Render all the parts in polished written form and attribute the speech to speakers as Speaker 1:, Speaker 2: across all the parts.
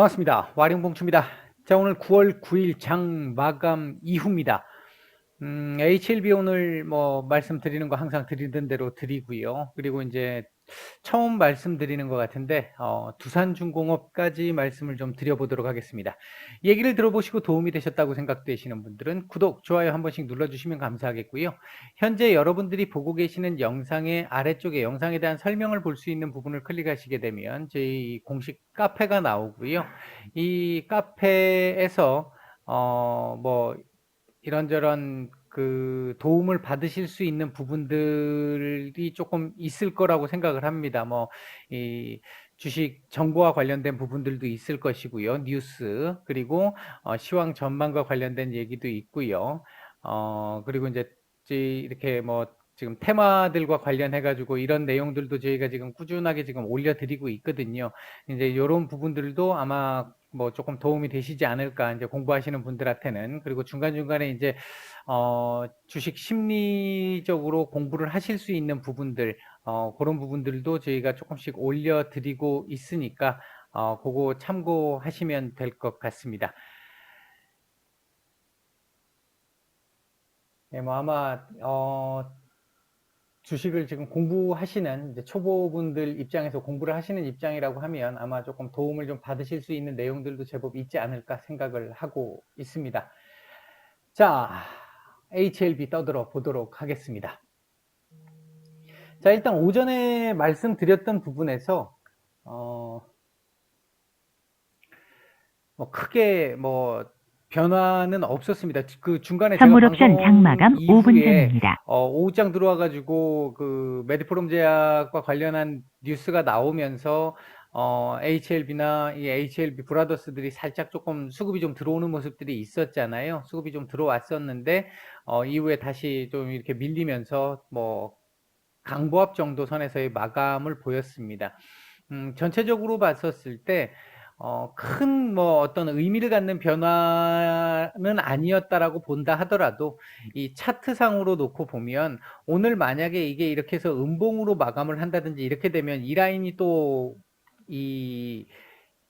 Speaker 1: 반갑습니다. 와룡봉추입니다. 자, 오늘 9월 9일 장 마감 이후입니다. HLB 오늘 뭐 말씀드리는 거 항상 드리던 대로 드리고요. 그리고 이제 처음 말씀드리는 것 같은데 두산중공업까지 말씀을 좀 드려보도록 하겠습니다. 얘기를 들어보시고 도움이 되셨다고 생각되시는 분들은 구독, 좋아요 한 번씩 눌러주시면 감사하겠고요. 현재 여러분들이 보고 계시는 영상의 아래쪽에 영상에 대한 설명을 볼 수 있는 부분을 클릭하시게 되면 저희 공식 카페가 나오고요. 이 카페에서 뭐 이런저런 그 도움을 받으실 수 있는 부분들이 조금 있을 거라고 생각을 합니다. 뭐, 이 주식 정보와 관련된 부분들도 있을 것이고요. 뉴스, 그리고 시황 전망과 관련된 얘기도 있고요. 그리고 이제 이렇게 뭐 지금 테마들과 관련해 가지고 이런 내용들도 저희가 지금 꾸준하게 지금 올려드리고 있거든요. 이제 이런 부분들도 아마 뭐 조금 도움이 되시지 않을까, 이제 공부하시는 분들한테는. 그리고 중간중간에 이제 주식 심리적으로 공부를 하실 수 있는 부분들, 그런 부분들도 저희가 조금씩 올려드리고 있으니까 그거 참고하시면 될 것 같습니다. 네, 뭐 아마 주식을 지금 공부하시는 이제 초보분들 입장에서 공부를 하시는 입장이라고 하면 아마 조금 도움을 좀 받으실 수 있는 내용들도 제법 있지 않을까 생각을 하고 있습니다. 자, HLB 떠들어 보도록 하겠습니다. 자, 일단 오전에 말씀드렸던 부분에서 뭐 크게 뭐 변화는 없었습니다. 그 중간에 제가
Speaker 2: 선물 옵션
Speaker 1: 방송
Speaker 2: 장마감 5분
Speaker 1: 이후에
Speaker 2: 전입니다.
Speaker 1: 오후장 들어와가지고 그 메디포럼 제약과 관련한 뉴스가 나오면서 HLB나 이 HLB 브라더스들이 살짝 조금 수급이 좀 들어오는 모습들이 있었잖아요. 수급이 좀 들어왔었는데 이후에 다시 좀 이렇게 밀리면서 뭐 강보합 정도 선에서의 마감을 보였습니다. 전체적으로 봤었을 때 큰 뭐 어떤 의미를 갖는 변화는 아니었다라고 본다 하더라도 이 차트상으로 놓고 보면 오늘 만약에 이게 이렇게 해서 음봉으로 마감을 한다든지 이렇게 되면 이 라인이 또 이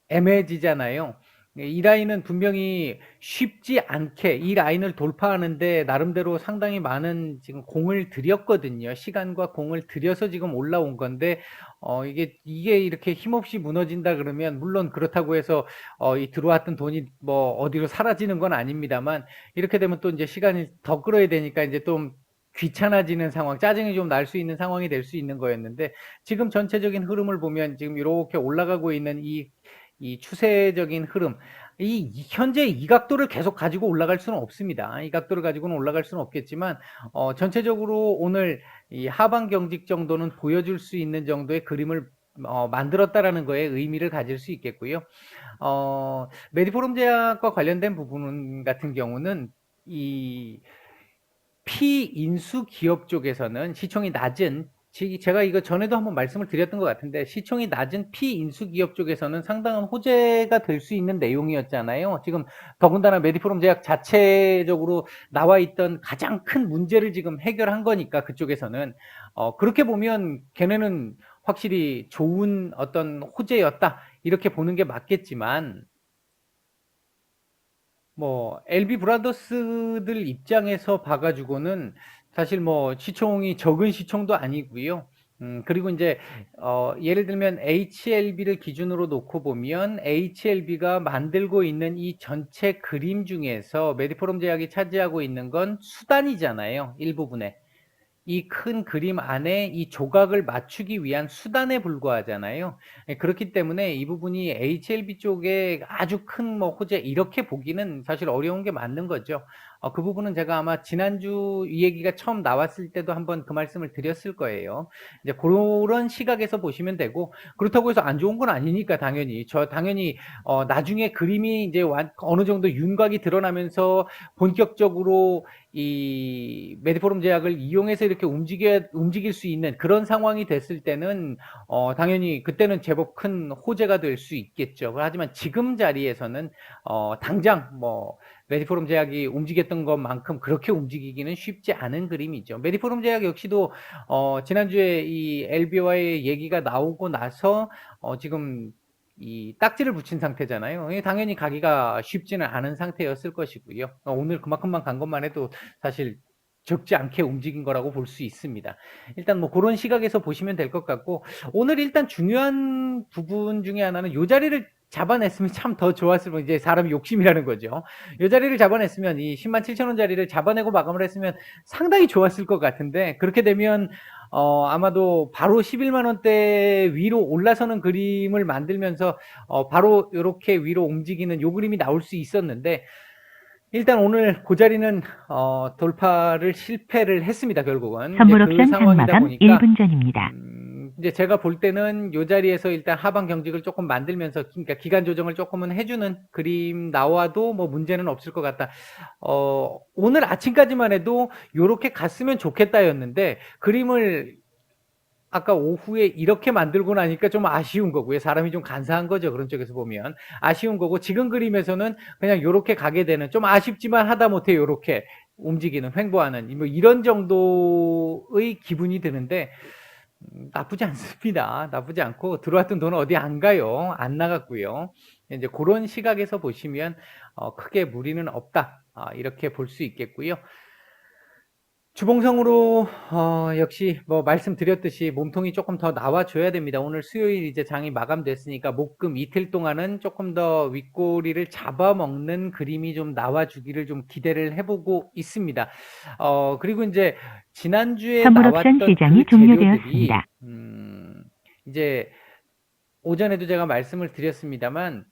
Speaker 1: 애매해지잖아요. 이 라인은 분명히 쉽지 않게 이 라인을 돌파하는데 나름대로 상당히 많은 지금 공을 들였거든요. 시간과 공을 들여서 지금 올라온 건데 이게 이렇게 힘없이 무너진다 그러면, 물론 그렇다고 해서 이 들어왔던 돈이 뭐 어디로 사라지는 건 아닙니다만, 이렇게 되면 또 이제 시간이 더 끌어야 되니까 이제 좀 귀찮아지는 상황, 짜증이 좀 날 수 있는 상황이 될 수 있는 거였는데, 지금 전체적인 흐름을 보면 지금 이렇게 올라가고 있는 이 추세적인 흐름, 현재 이 각도를 계속 가지고 올라갈 수는 없습니다. 이 각도를 가지고는 올라갈 수는 없겠지만 전체적으로 오늘 이 하방 경직 정도는 보여줄 수 있는 정도의 그림을 만들었다라는 거에 의미를 가질 수 있겠고요. 메디포럼 제약과 관련된 부분 같은 경우는 이 피인수 기업 쪽에서는 시총이 낮은, 제가 이거 전에도 한번 말씀을 드렸던 것 같은데, 시총이 낮은 피인수 기업 쪽에서는 상당한 호재가 될 수 있는 내용이었잖아요. 지금 더군다나 메디포럼 제약 자체적으로 나와 있던 가장 큰 문제를 지금 해결한 거니까 그쪽에서는 그렇게 보면 걔네는 확실히 좋은 어떤 호재였다 이렇게 보는 게 맞겠지만, 뭐 LB 브라더스들 입장에서 봐가지고는 사실 뭐 시총이 적은 시총도 아니고요. 그리고 이제 예를 들면 HLB를 기준으로 놓고 보면 HLB가 만들고 있는 이 전체 그림 중에서 메디포럼 제약이 차지하고 있는 건 수단이잖아요. 일부분에. 이 큰 그림 안에 이 조각을 맞추기 위한 수단에 불과하잖아요. 그렇기 때문에 이 부분이 HLB 쪽에 아주 큰 뭐 호재 이렇게 보기는 사실 어려운 게 맞는 거죠. 그 부분은 제가 아마 지난주 이 얘기가 처음 나왔을 때도 한번 그 말씀을 드렸을 거예요. 이제 그런 시각에서 보시면 되고, 그렇다고 해서 안 좋은 건 아니니까 당연히 나중에 그림이 이제 어느 정도 윤곽이 드러나면서 본격적으로 이 메디포럼 제약을 이용해서 이렇게 움직일 수 있는 그런 상황이 됐을 때는 당연히 그때는 제법 큰 호재가 될 수 있겠죠. 하지만 지금 자리에서는 당장 뭐 메디포럼 제약이 움직였던 것만큼 그렇게 움직이기는 쉽지 않은 그림이죠. 메디포럼 제약 역시도 지난주에 이 LB와의 얘기가 나오고 나서 지금 이 딱지를 붙인 상태잖아요. 당연히 가기가 쉽지는 않은 상태였을 것이고요. 오늘 그만큼만 간 것만 해도 사실 적지 않게 움직인 거라고 볼 수 있습니다. 일단 뭐 그런 시각에서 보시면 될 것 같고, 오늘 일단 중요한 부분 중에 하나는 요 자리를 잡아냈으면 참 더 좋았을 뻔. 이제 사람이 욕심이라는 거죠. 요 자리를 잡아냈으면, 이 107,000원 자리를 잡아내고 마감을 했으면 상당히 좋았을 것 같은데, 그렇게 되면 아마도 바로 11만 원대 위로 올라서는 그림을 만들면서 바로 이렇게 위로 움직이는 요 그림이 나올 수 있었는데, 일단 오늘 그 자리는 돌파를 실패를 했습니다. 결국은 이제
Speaker 2: 선물
Speaker 1: 그
Speaker 2: 옵션
Speaker 1: 상황이다
Speaker 2: 장마감
Speaker 1: 보니까
Speaker 2: 1분 전입니다.
Speaker 1: 이제 제가 볼 때는 요 자리에서 일단 하방 경직을 조금 만들면서, 그러니까 기간 조정을 조금은 해주는 그림 나와도 뭐 문제는 없을 것 같다. 오늘 아침까지만 해도 요렇게 갔으면 좋겠다였는데, 그림을 아까 오후에 이렇게 만들고 나니까 좀 아쉬운 거고요. 사람이 좀 간사한 거죠. 그런 쪽에서 보면 아쉬운 거고, 지금 그림에서는 그냥 요렇게 가게 되는, 좀 아쉽지만 하다못해 요렇게 움직이는, 횡보하는 뭐 이런 정도의 기분이 드는데, 나쁘지 않습니다. 나쁘지 않고 들어왔던 돈은 어디 안 가요. 안 나갔고요. 이제 그런 시각에서 보시면 크게 무리는 없다. 이렇게 볼 수 있겠고요. 주봉성으로 역시 뭐 말씀드렸듯이 몸통이 조금 더 나와줘야 됩니다. 오늘 수요일 이제 장이 마감됐으니까 목금 이틀 동안은 조금 더 윗꼬리를 잡아먹는 그림이 좀 나와주기를 좀 기대를 해보고 있습니다. 그리고 이제 지난주에
Speaker 2: 선물 옵션
Speaker 1: 나왔던
Speaker 2: 시장이
Speaker 1: 그 재료들이
Speaker 2: 종료되었습니다.
Speaker 1: 이제 오전에도 제가 말씀을 드렸습니다만,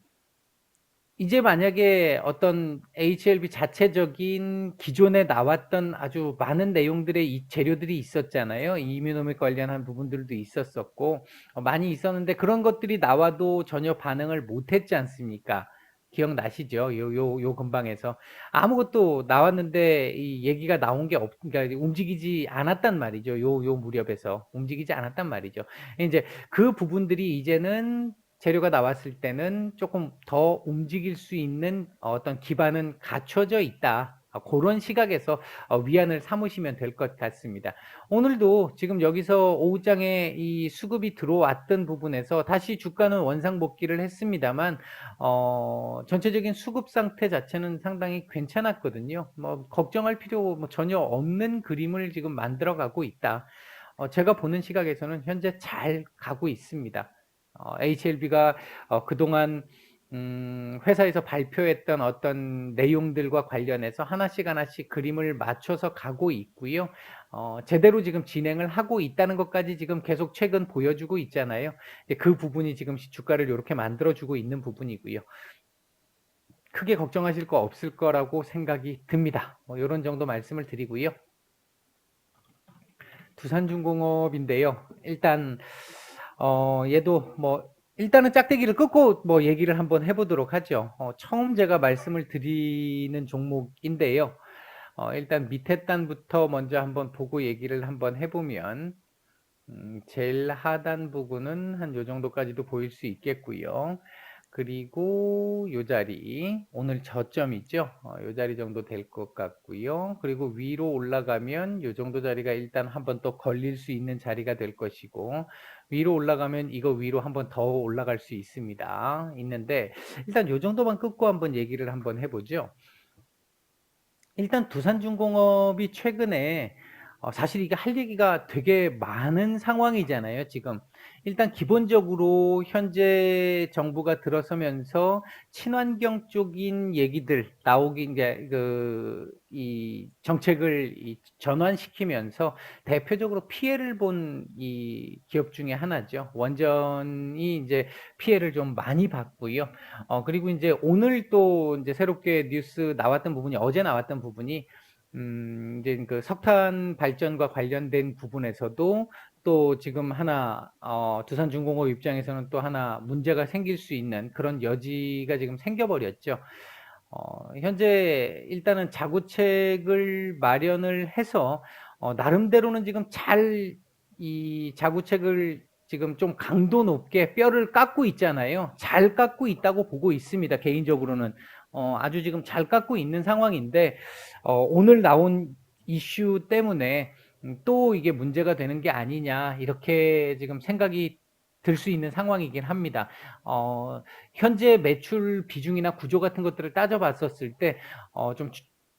Speaker 1: 이제 만약에 어떤 HLB 자체적인 기존에 나왔던 아주 많은 내용들의 이 재료들이 있었잖아요. 이뮤노믹 관련한 부분들도 있었었고 많이 있었는데, 그런 것들이 나와도 전혀 반응을 못했지 않습니까? 기억나시죠? 요 근방에서 아무것도 나왔는데 이 얘기가 나온 게 그러니까 움직이지 않았단 말이죠. 요 무렵에서 움직이지 않았단 말이죠. 이제 그 부분들이 이제는 재료가 나왔을 때는 조금 더 움직일 수 있는 어떤 기반은 갖춰져 있다. 그런 시각에서 위안을 삼으시면 될 것 같습니다. 오늘도 지금 여기서 오후장에 이 수급이 들어왔던 부분에서 다시 주가는 원상복귀를 했습니다만, 전체적인 수급 상태 자체는 상당히 괜찮았거든요. 뭐 걱정할 필요 뭐 전혀 없는 그림을 지금 만들어가고 있다. 제가 보는 시각에서는 현재 잘 가고 있습니다. HLB가 그동안 회사에서 발표했던 어떤 내용들과 관련해서 하나씩 하나씩 그림을 맞춰서 가고 있고요. 제대로 지금 진행을 하고 있다는 것까지 지금 계속 최근 보여주고 있잖아요. 그 부분이 지금 주가를 이렇게 만들어주고 있는 부분이고요. 크게 걱정하실 거 없을 거라고 생각이 듭니다. 이런 정도 말씀을 드리고요. 두산중공업인데요. 일단 얘도 뭐 일단은 짝대기를 끊고 뭐 얘기를 한번 해보도록 하죠. 처음 제가 말씀을 드리는 종목인데요. 일단 밑에 단부터 먼저 한번 보고 얘기를 한번 해보면, 제일 하단 부분은 한 요 정도까지도 보일 수 있겠고요. 그리고 요 자리, 오늘 저점이죠. 요 자리 정도 될 것 같고요. 그리고 위로 올라가면 요 정도 자리가 일단 한번 또 걸릴 수 있는 자리가 될 것이고, 위로 올라가면 이거 위로 한번 더 올라갈 수 있습니다. 있는데, 일단 요 정도만 끊고 한번 얘기를 한번 해보죠. 일단 두산중공업이 최근에 사실 이게 할 얘기가 되게 많은 상황이잖아요, 지금. 일단 기본적으로 현재 정부가 들어서면서 친환경 쪽인 얘기들 나오기, 이제 이 정책을 전환시키면서 대표적으로 피해를 본 이 기업 중에 하나죠. 원전이 이제 피해를 좀 많이 봤고요. 그리고 이제 오늘 또 이제 새롭게 뉴스 나왔던 부분이, 어제 나왔던 부분이, 이제 그 석탄 발전과 관련된 부분에서도 또 지금 하나, 두산중공업 입장에서는 또 하나 문제가 생길 수 있는 그런 여지가 지금 생겨버렸죠. 현재 일단은 자구책을 마련을 해서, 나름대로는 지금 잘 이 자구책을 지금 좀 강도 높게 뼈를 깎고 있잖아요. 잘 깎고 있다고 보고 있습니다. 개인적으로는. 아주 지금 잘 깎고 있는 상황인데, 오늘 나온 이슈 때문에 또 이게 문제가 되는 게 아니냐, 이렇게 지금 생각이 들 수 있는 상황이긴 합니다. 현재 매출 비중이나 구조 같은 것들을 따져봤었을 때 좀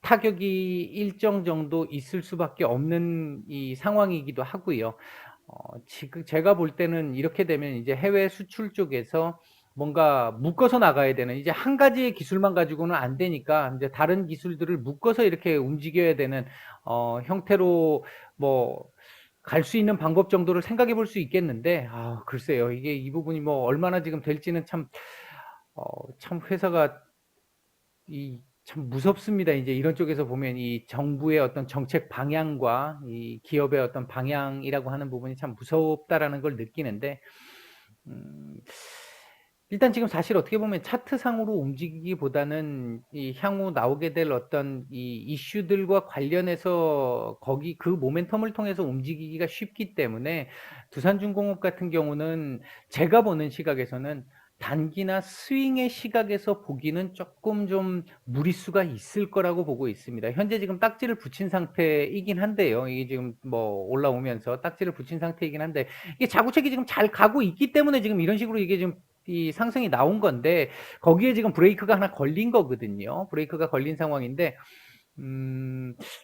Speaker 1: 타격이 일정 정도 있을 수밖에 없는 이 상황이기도 하고요. 지금 제가 볼 때는 이렇게 되면 이제 해외 수출 쪽에서 뭔가 묶어서 나가야 되는, 이제 한 가지의 기술만 가지고는 안 되니까 이제 다른 기술들을 묶어서 이렇게 움직여야 되는 형태로 뭐 갈 수 있는 방법 정도를 생각해 볼 수 있겠는데, 글쎄요. 이게 이 부분이 뭐 얼마나 지금 될지는 어 참 회사가 참 무섭습니다. 이제 이런 쪽에서 보면 이 정부의 어떤 정책 방향과 이 기업의 어떤 방향이라고 하는 부분이 참 무섭다라는 걸 느끼는데, 음 일단 지금 사실 어떻게 보면 차트상으로 움직이기보다는 이 향후 나오게 될 어떤 이 이슈들과 관련해서 거기 그 모멘텀을 통해서 움직이기가 쉽기 때문에, 두산중공업 같은 경우는 제가 보는 시각에서는 단기나 스윙의 시각에서 보기는 조금 좀 무리수가 있을 거라고 보고 있습니다. 현재 지금 딱지를 붙인 상태이긴 한데요. 이게 지금 뭐 올라오면서 딱지를 붙인 상태이긴 한데, 이게 자구책이 지금 잘 가고 있기 때문에 지금 이런 식으로 이게 지금 이 상승이 나온 건데, 거기에 지금 브레이크가 하나 걸린 거거든요. 브레이크가 걸린 상황인데,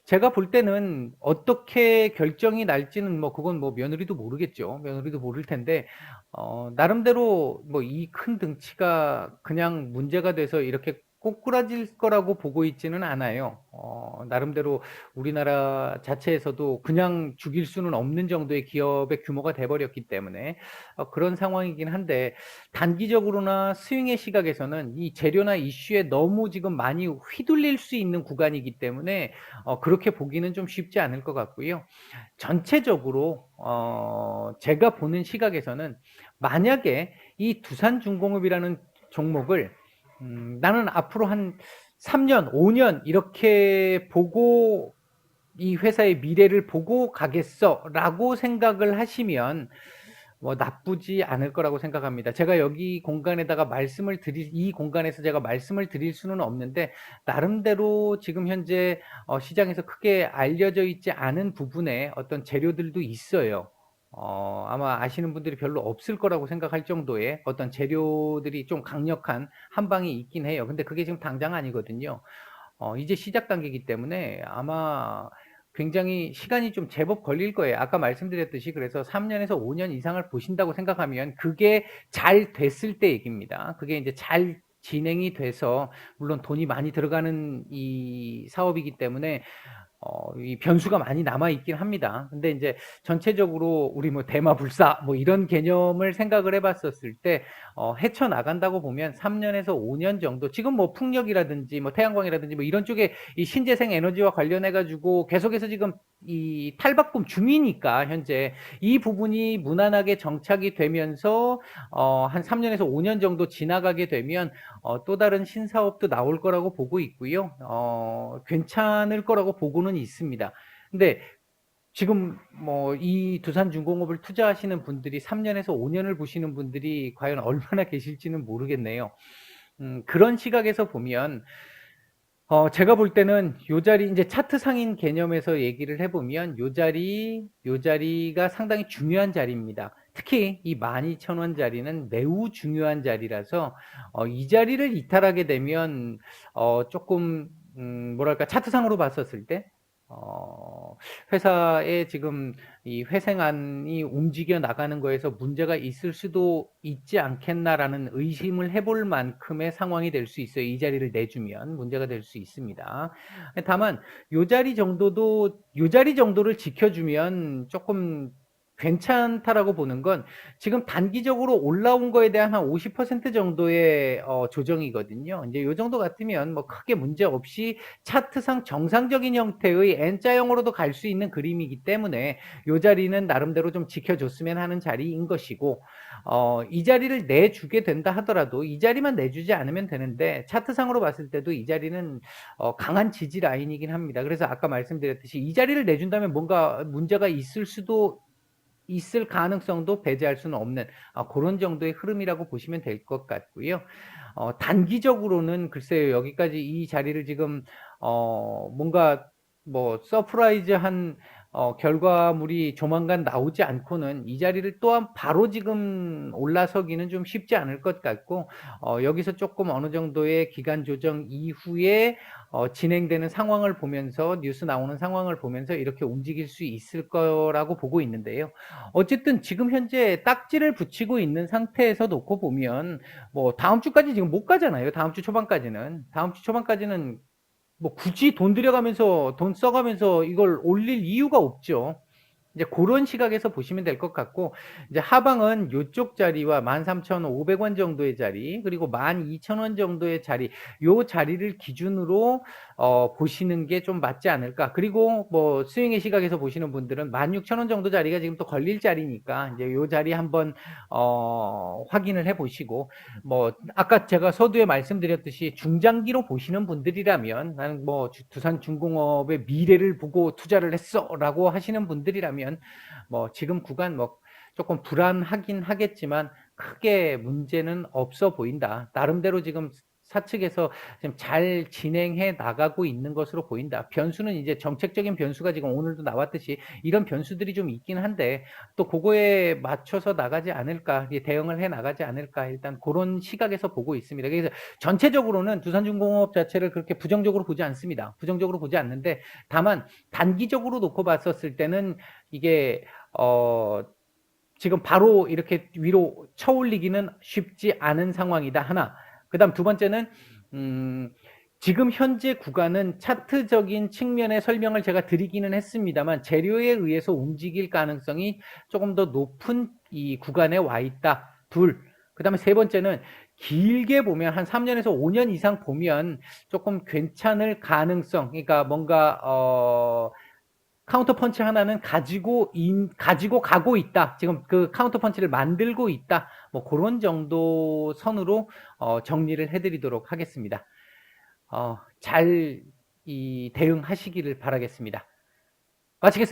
Speaker 1: 제가 볼 때는 어떻게 결정이 날지는 뭐 그건 뭐 며느리도 모르겠죠. 며느리도 모를 텐데, 나름대로 뭐 이 큰 등치가 그냥 문제가 돼서 이렇게 꼬꾸라질 거라고 보고 있지는 않아요. 나름대로 우리나라 자체에서도 그냥 죽일 수는 없는 정도의 기업의 규모가 돼버렸기 때문에 그런 상황이긴 한데, 단기적으로나 스윙의 시각에서는 이 재료나 이슈에 너무 지금 많이 휘둘릴 수 있는 구간이기 때문에 그렇게 보기는 좀 쉽지 않을 것 같고요. 전체적으로 제가 보는 시각에서는 만약에 이 두산중공업이라는 종목을 나는 앞으로 한 3년, 5년 이렇게 보고 이 회사의 미래를 보고 가겠어라고 생각을 하시면 뭐 나쁘지 않을 거라고 생각합니다. 제가 여기 공간에다가 이 공간에서 제가 말씀을 드릴 수는 없는데, 나름대로 지금 현재 시장에서 크게 알려져 있지 않은 부분에 어떤 재료들도 있어요. 아마 아시는 분들이 별로 없을 거라고 생각할 정도의 어떤 재료들이 좀 강력한 한방이 있긴 해요. 근데 그게 지금 당장 아니거든요. 이제 시작 단계이기 때문에 아마 굉장히 시간이 좀 제법 걸릴 거예요. 아까 말씀드렸듯이, 그래서 3년에서 5년 이상을 보신다고 생각하면 그게 잘 됐을 때 얘기입니다. 그게 이제 잘 진행이 돼서, 물론 돈이 많이 들어가는 이 사업이기 때문에 이 변수가 많이 남아 있긴 합니다. 근데 이제 전체적으로 우리 뭐 대마불사 뭐 이런 개념을 생각을 해봤었을 때 헤쳐나간다고 보면 3년에서 5년 정도, 지금 뭐 풍력이라든지 뭐 태양광이라든지 뭐 이런 쪽에 이 신재생 에너지와 관련해 가지고 계속해서 지금 이 탈바꿈 중이니까, 현재 이 부분이 무난하게 정착이 되면서 한 3년에서 5년 정도 지나가게 되면 또 다른 신사업도 나올 거라고 보고 있고요. 괜찮을 거라고 보고는 있습니다. 근데 지금 뭐 이 두산중공업을 투자하시는 분들이 3년에서 5년을 보시는 분들이 과연 얼마나 계실지는 모르겠네요. 그런 시각에서 보면 제가 볼 때는 요 자리, 이제 차트 상인 개념에서 얘기를 해보면 요 자리가 상당히 중요한 자리입니다. 특히 이 12,000원 자리는 매우 중요한 자리라서 이 자리를 이탈하게 되면 조금 뭐랄까, 차트상으로 봤었을 때 회사의 지금 이 회생안이 움직여 나가는 거에서 문제가 있을 수도 있지 않겠나라는 의심을 해볼 만큼의 상황이 될 수 있어요. 이 자리를 내주면 문제가 될 수 있습니다. 다만 요 자리 정도를 지켜주면 조금 괜찮다라고 보는 건, 지금 단기적으로 올라온 거에 대한 한 50% 정도의 조정이거든요. 이제 요 정도 같으면 뭐 크게 문제 없이 차트상 정상적인 형태의 N자형으로도 갈 수 있는 그림이기 때문에 이 자리는 나름대로 좀 지켜줬으면 하는 자리인 것이고, 이 자리를 내주게 된다 하더라도 이 자리만 내주지 않으면 되는데, 차트상으로 봤을 때도 이 자리는 강한 지지 라인이긴 합니다. 그래서 아까 말씀드렸듯이 이 자리를 내준다면 뭔가 문제가 있을 가능성도 배제할 수는 없는 그런 정도의 흐름이라고 보시면 될 것 같고요. 단기적으로는 글쎄요, 여기까지 이 자리를 지금 뭔가 뭐 서프라이즈한 결과물이 조만간 나오지 않고는 이 자리를 또한 바로 지금 올라서기는 좀 쉽지 않을 것 같고, 여기서 조금 어느 정도의 기간 조정 이후에 진행되는 상황을 보면서, 뉴스 나오는 상황을 보면서 이렇게 움직일 수 있을 거라고 보고 있는데요. 어쨌든 지금 현재 딱지를 붙이고 있는 상태에서 놓고 보면 뭐 다음 주까지 지금 못 가잖아요. 다음 주 초반까지는 뭐 굳이 돈 들여가면서 돈 써가면서 이걸 올릴 이유가 없죠. 이제 그런 시각에서 보시면 될 것 같고, 이제 하방은 요쪽 자리와 13,500원 정도의 자리, 그리고 12,000원 정도의 자리, 요 자리를 기준으로 보시는 게 좀 맞지 않을까. 그리고 뭐 스윙의 시각에서 보시는 분들은 16,000원 정도 자리가 지금 또 걸릴 자리니까 이제 요 자리 한번 확인을 해 보시고, 뭐 아까 제가 서두에 말씀드렸듯이 중장기로 보시는 분들이라면, 나는 뭐 두산중공업의 미래를 보고 투자를 했어라고 하시는 분들이라면 뭐 지금 구간 뭐 조금 불안하긴 하겠지만 크게 문제는 없어 보인다. 나름대로 지금 사측에서 지금 잘 진행해 나가고 있는 것으로 보인다. 변수는 이제 정책적인 변수가 지금 오늘도 나왔듯이 이런 변수들이 좀 있긴 한데, 또 그거에 맞춰서 나가지 않을까, 대응을 해 나가지 않을까, 일단 그런 시각에서 보고 있습니다. 그래서 전체적으로는 두산중공업 자체를 그렇게 부정적으로 보지 않습니다. 부정적으로 보지 않는데, 다만 단기적으로 놓고 봤었을 때는 이게 지금 바로 이렇게 위로 쳐올리기는 쉽지 않은 상황이다. 하나. 그다음 두 번째는 지금 현재 구간은 차트적인 측면의 설명을 제가 드리기는 했습니다만, 재료에 의해서 움직일 가능성이 조금 더 높은 이 구간에 와 있다. 둘. 그다음에 세 번째는 길게 보면 한 3년에서 5년 이상 보면 조금 괜찮을 가능성, 그러니까 뭔가 카운터 펀치 하나는 가지고 가고 있다. 지금 그 카운터 펀치를 만들고 있다. 뭐 그런 정도 선으로 정리를 해드리도록 하겠습니다. 잘 대응하시기를 바라겠습니다. 마치겠습니다.